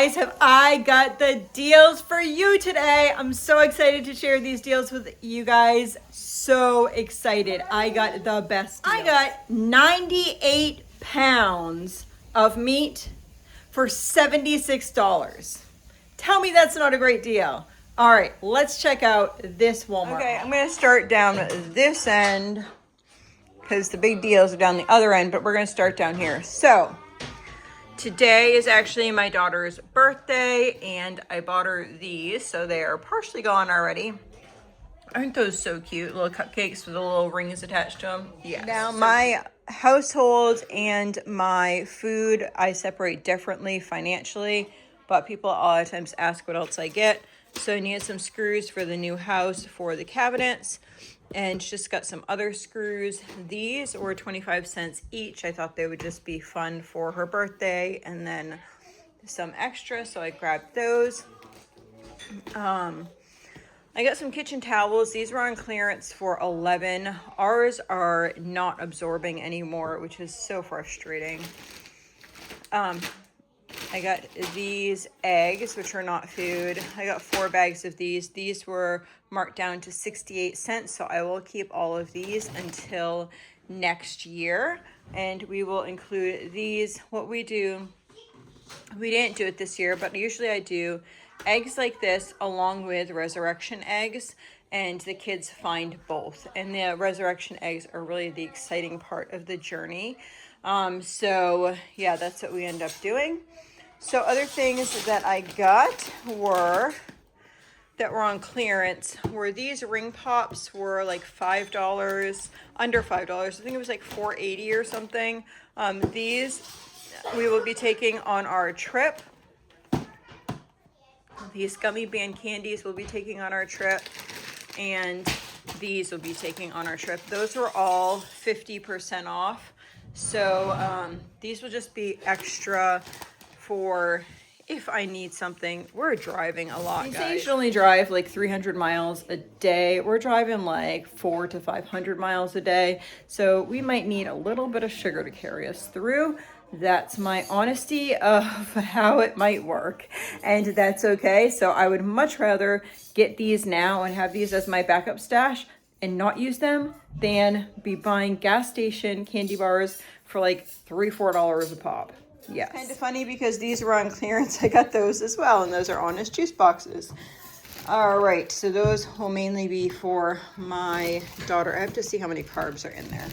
guys, have I got the deals for you today. I'm so excited to share these deals with you guys. So excited. I got the best deal. I got 98 pounds of meat for $76. Tell me that's not a great deal. All right, let's check out this Walmart. Okay, I'm going to start down this end because the big deals are down the other end, but we're going to start down here. So today is actually my daughter's birthday, and I bought her these, so they are partially gone already. Aren't those so cute? Little cupcakes with the little rings attached to them. Yeah. Now, my household and my food, I separate differently financially, but people a lot of times ask what else I get. So I needed some screws for the new house for the cabinets, and just got some other screws. These were 25 cents each. I thought they would just be fun for her birthday, and then some extra, so I grabbed those. I got some kitchen towels. These were on clearance for $11. Ours are not absorbing anymore, which is so frustrating. I got these eggs, which are not food. I got 4 bags of these. These were marked down to 68 cents, so I will keep all of these until next year. And we will include these. What we do, we didn't do it this year, but usually I do eggs like this along with resurrection eggs, and the kids find both. And the resurrection eggs are really the exciting part of the journey. So yeah, that's what we end up doing. So other things that I got that were on clearance were these ring pops. Were like $5, under $5. I think it was like $4.80 or something. These we will be taking on our trip. These gummy band candies will be taking on our trip, and these will be taking on our trip. Those were all 50% off. So these will just be extra for if I need something. We're driving a lot, guys. We usually drive like 300 miles a day. We're driving like 400 to 500 miles a day. So we might need a little bit of sugar to carry us through. That's my honesty of how it might work, and that's okay. So I would much rather get these now and have these as my backup stash and not use them than be buying gas station candy bars for like $3-4 a pop. Yes. Kind of funny because these were on clearance. I got those as well, and those are Honest juice boxes. All right, so those will mainly be for my daughter. I have to see how many carbs are in there.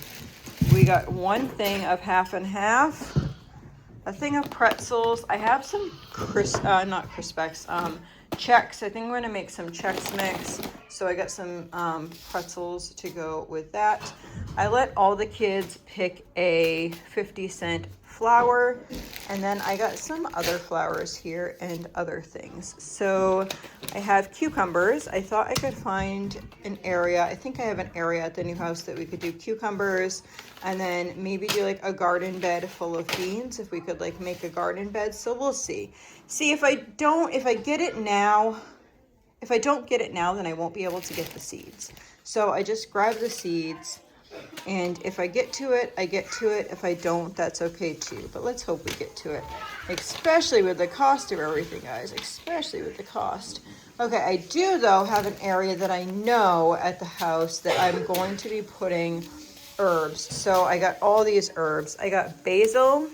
We got one thing of half and half, a thing of pretzels. I have some not Crispecs, Chex. I think I'm going to make some Chex mix. So I got some pretzels to go with that. I let all the kids pick a 50-cent flour, and then I got some other flours here and other things. So I have cucumbers. I thought I could find an area. I think I have an area at the new house that we could do cucumbers, and then maybe do like a garden bed full of beans, if we could like make a garden bed. So we'll see. See, if I don't get it now, then I won't be able to get the seeds. So I just grab the seeds, and if I get to it, I get to it. If I don't, that's okay too. But let's hope we get to it, especially with the cost of everything, guys, especially with the cost. Okay, I do, though, have an area that I know at the house that I'm going to be putting herbs. So I got all these herbs. I got basil,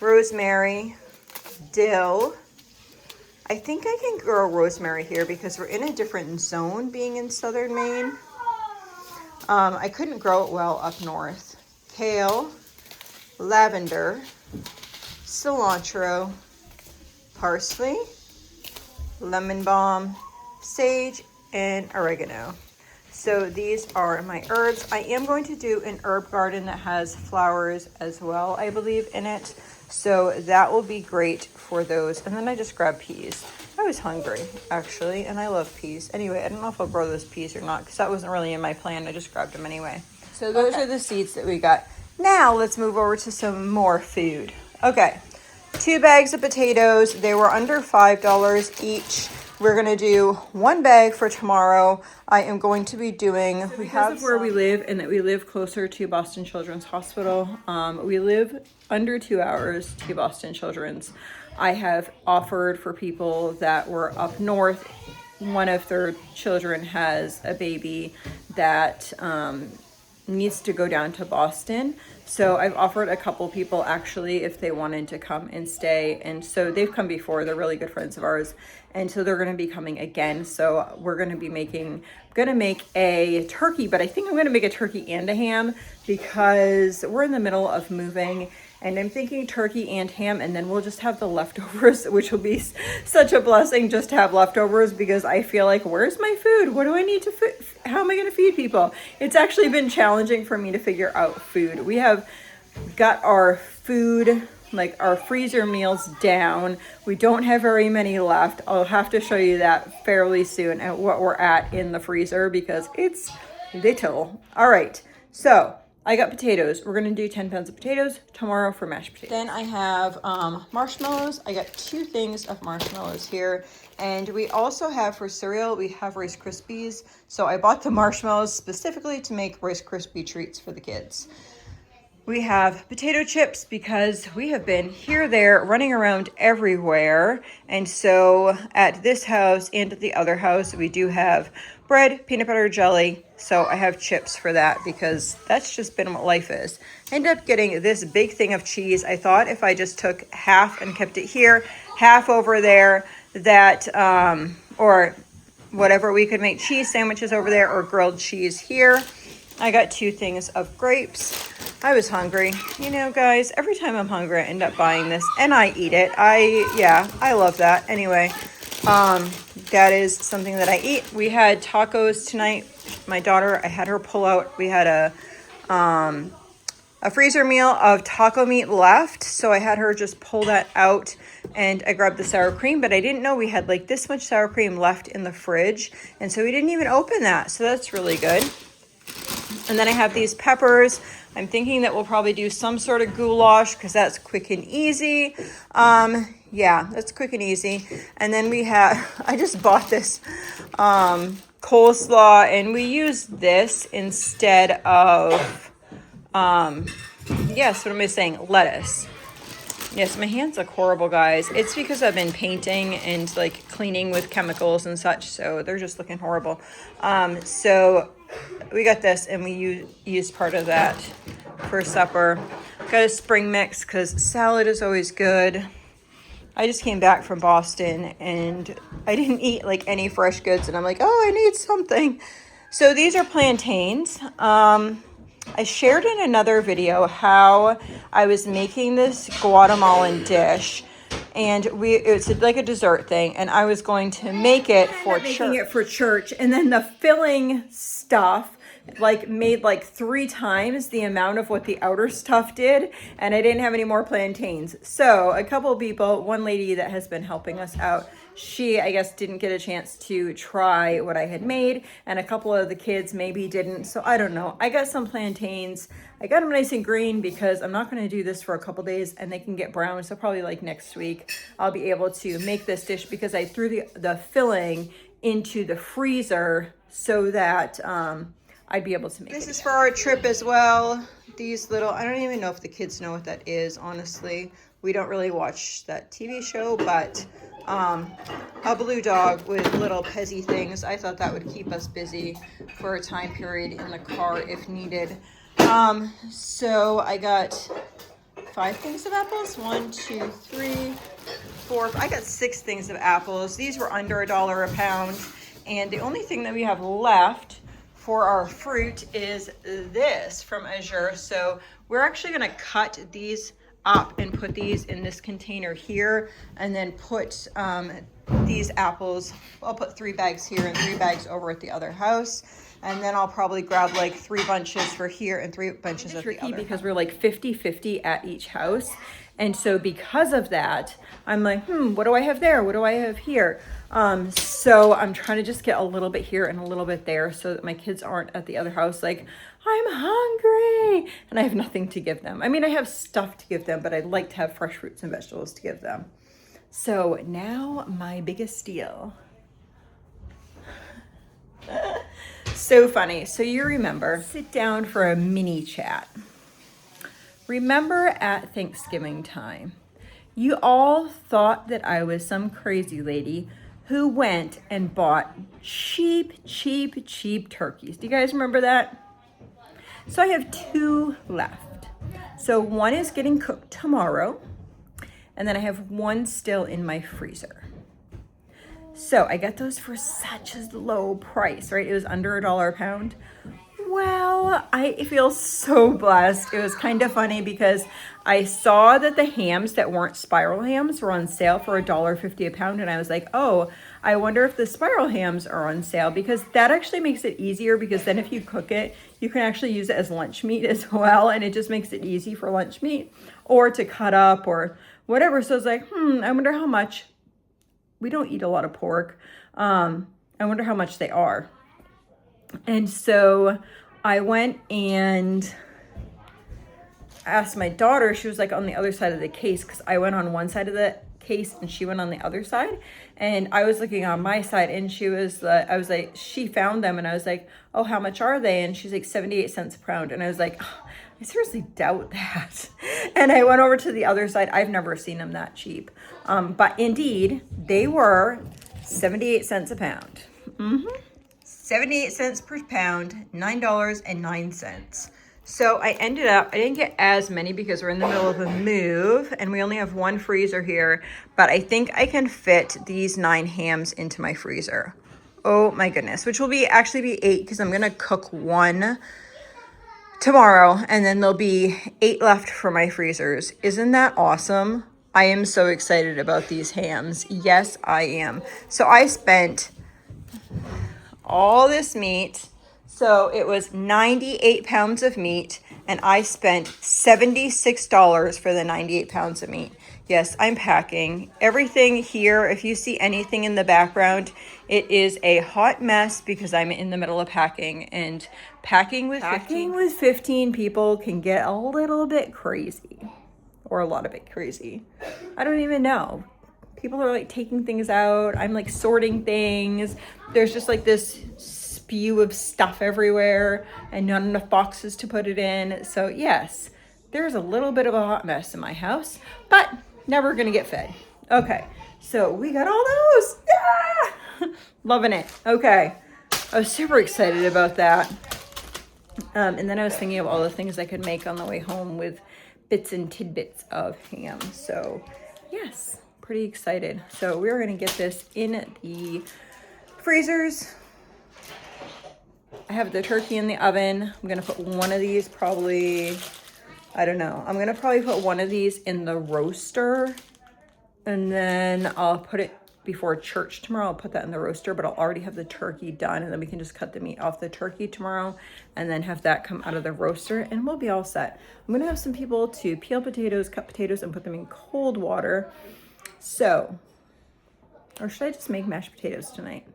rosemary, dill. I think I can grow rosemary here because we're in a different zone being in southern Maine. I couldn't grow it well up north. Kale, lavender, cilantro, parsley, lemon balm, sage, and oregano. So these are my herbs. I am going to do an herb garden that has flowers as well, I believe, in it. So that will be great for those. And then I just grabbed peas. I was hungry, actually, and I love peas. Anyway, I don't know if I'll grow those peas or not because that wasn't really in my plan. I just grabbed them anyway. So those are the seeds that we got. Now let's move over to some more food. Okay, 2 bags of potatoes. They were under $5 each. We're going to do 1 bag for tomorrow. I am going to be doing... So because of where we live and that we live closer to Boston Children's Hospital, we live under 2 hours to Boston Children's. I have offered for people that were up north. One of their children has a baby that needs to go down to Boston. So I've offered a couple people actually if they wanted to come and stay. And so they've come before. They're really good friends of ours. And so they're going to be coming again. So we're going to be I'm going to make a turkey, but I think I'm going to make a turkey and a ham because we're in the middle of moving. And I'm thinking turkey and ham, and then we'll just have the leftovers, which will be such a blessing just to have leftovers because I feel like, where's my food? What do I need to how am I going to feed people? It's actually been challenging for me to figure out food. We have got our food, like our freezer meals down. We don't have very many left. I'll have to show you that fairly soon at what we're at in the freezer because it's little. All right, so I got potatoes. We're gonna do 10 pounds of potatoes tomorrow for mashed potatoes. Then I have marshmallows. I got 2 things of marshmallows here. And we also have for cereal, we have Rice Krispies. So I bought the marshmallows specifically to make Rice Krispie treats for the kids. We have potato chips because we have been here, there, running around everywhere. And so at this house and at the other house, we do have bread, peanut butter, jelly. So I have chips for that because that's just been what life is. I ended up getting this big thing of cheese. I thought if I just took half and kept it here, half over there, that, or whatever, we could make cheese sandwiches over there or grilled cheese here. I got 2 things of grapes. I was hungry. You know, guys, every time I'm hungry, I end up buying this and I eat it. I love that. Anyway, that is something that I eat. We had tacos tonight. My daughter, I had her pull out. We had a freezer meal of taco meat left. So I had her just pull that out and I grabbed the sour cream, but I didn't know we had like this much sour cream left in the fridge. And so we didn't even open that. So that's really good. And then I have these peppers. I'm thinking that we'll probably do some sort of goulash because that's quick and easy. Yeah, that's quick and easy. And then we have, I just bought this coleslaw and we use this instead of, yes, what am I saying? Lettuce. Yes, my hands look horrible, guys. It's because I've been painting and like cleaning with chemicals and such. So they're just looking horrible. So we got this and we used part of that for supper. Got a spring mix because salad is always good. I just came back from Boston and I didn't eat like any fresh goods and I'm like, oh, I need something. So these are plantains. I shared in another video how I was making this Guatemalan dish and it's like a dessert thing and I was going to make it for church. Making it for church and then the filling stuff like made like 3 times the amount of what the outer stuff did and I didn't have any more plantains. So a couple people, one lady that has been helping us out, she, I guess, didn't get a chance to try what I had made, and a couple of the kids maybe didn't, so I don't know. I got some plantains. I got them nice and green because I'm not going to do this for a couple days, and they can get brown, so probably like next week I'll be able to make this dish because I threw the filling into the freezer so that I'd be able to make it. This is for our trip as well. These little, I don't even know if the kids know what that is, honestly. We don't really watch that TV show, but a blue dog with little pezzy things. I thought that would keep us busy for a time period in the car if needed. So I got 5 things of apples. 1, 2, 3, 4. I got 6 things of apples. These were under $1 a pound. And the only thing that we have left for our fruit is this from Azure. So we're actually going to cut these up and put these in this container here and then put these apples, I'll put 3 bags here and 3 bags over at the other house, and then I'll probably grab like 3 bunches for here and 3 bunches at the other because we're like 50-50 at each house. And so because of that, I'm like, what do I have there? What do I have here? So I'm trying to just get a little bit here and a little bit there so that my kids aren't at the other house like, I'm hungry, and I have nothing to give them. I mean, I have stuff to give them, but I'd like to have fresh fruits and vegetables to give them. So now my biggest deal. So funny. So you remember, sit down for a mini chat. Remember at Thanksgiving time, You all thought that I was some crazy lady who went and bought cheap turkeys. Do you guys remember that? So I have 2 left. So one is getting cooked tomorrow, and then I have one still in my freezer. So I got those for such a low price, right? It was under $1 a pound. Well, I feel so blessed. It was kind of funny because I saw that the hams that weren't spiral hams were on sale for $1.50 a pound. And I was like, oh, I wonder if the spiral hams are on sale, because that actually makes it easier, because then if you cook it, you can actually use it as lunch meat as well. And it just makes it easy for lunch meat or to cut up or whatever. So I was like, I wonder how much. We don't eat a lot of pork. I wonder how much they are. And so I went and asked my daughter. She was like on the other side of the case, because I went on one side of the case and she went on the other side. And I was looking on my side, and she was, I was like, she found them, and I was like, oh, how much are they? And she's like 78 cents a pound. And I was like, oh, I seriously doubt that. And I went over to the other side. I've never seen them that cheap. But indeed, they were 78 cents a pound. 78 cents per pound, $9.09. So I ended up, I didn't get as many because we're in the middle of a move and we only have one freezer here, but I think I can fit these 9 hams into my freezer. Oh my goodness, which will be actually be 8, because I'm gonna cook one tomorrow, and then there'll be 8 left for my freezers. Isn't that awesome? I am so excited about these hams. Yes, I am. So I spent all this meat. So it was 98 pounds of meat, and I spent $76 for the 98 pounds of meat. Yes, I'm packing. Everything here, if you see anything in the background, it is a hot mess because I'm in the middle of packing, and packing with 15 people can get a little bit crazy, or a lot of bit crazy. I don't even know. People are like taking things out. I'm like sorting things. There's just like this spew of stuff everywhere and not enough boxes to put it in. So yes, there's a little bit of a hot mess in my house, but never gonna get fed. Okay, so we got all those. Yeah! Loving it. Okay, I was super excited about that. And then I was thinking of all the things I could make on the way home with bits and tidbits of ham. So yes, pretty excited. So we're gonna get this in the freezers. I have the turkey in the oven. I'm gonna put one of these probably, I don't know. I'm gonna probably put one of these in the roaster, and then I'll put it before church tomorrow. I'll put that in the roaster, but I'll already have the turkey done, and then we can just cut the meat off the turkey tomorrow and then have that come out of the roaster, and we'll be all set. I'm gonna have some people to peel potatoes, cut potatoes, and put them in cold water. So, or should I just make mashed potatoes tonight?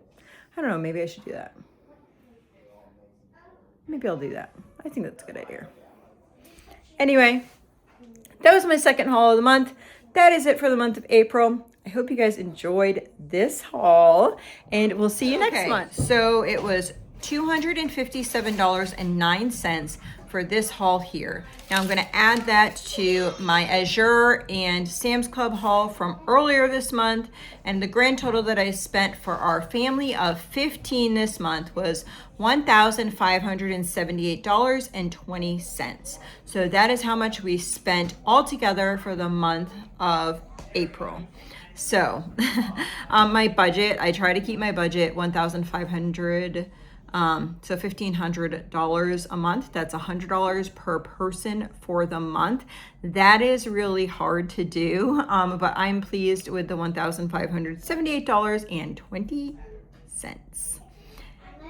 I don't know, maybe I should do that. Maybe I'll do that. I think that's a good idea. Anyway, that was my second haul of the month. That is it for the month of April. I hope you guys enjoyed this haul, and we'll see you next month. So it was $257.09 for this haul here. Now I'm gonna add that to my Azure and Sam's Club haul from earlier this month, and the grand total that I spent for our family of 15 this month was $1,578.20. So that is how much we spent altogether for the month of April. So my budget, I try to keep my budget $1,500, so $1,500 a month. That's $100 per person for the month. That is really hard to do, but I'm pleased with the $1,578.20.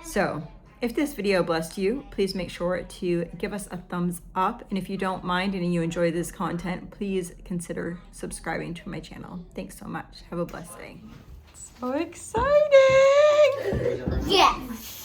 So if this video blessed you, please make sure to give us a thumbs up. And if you don't mind and you enjoy this content, please consider subscribing to my channel. Thanks so much. Have a blessed day. So exciting! Yes!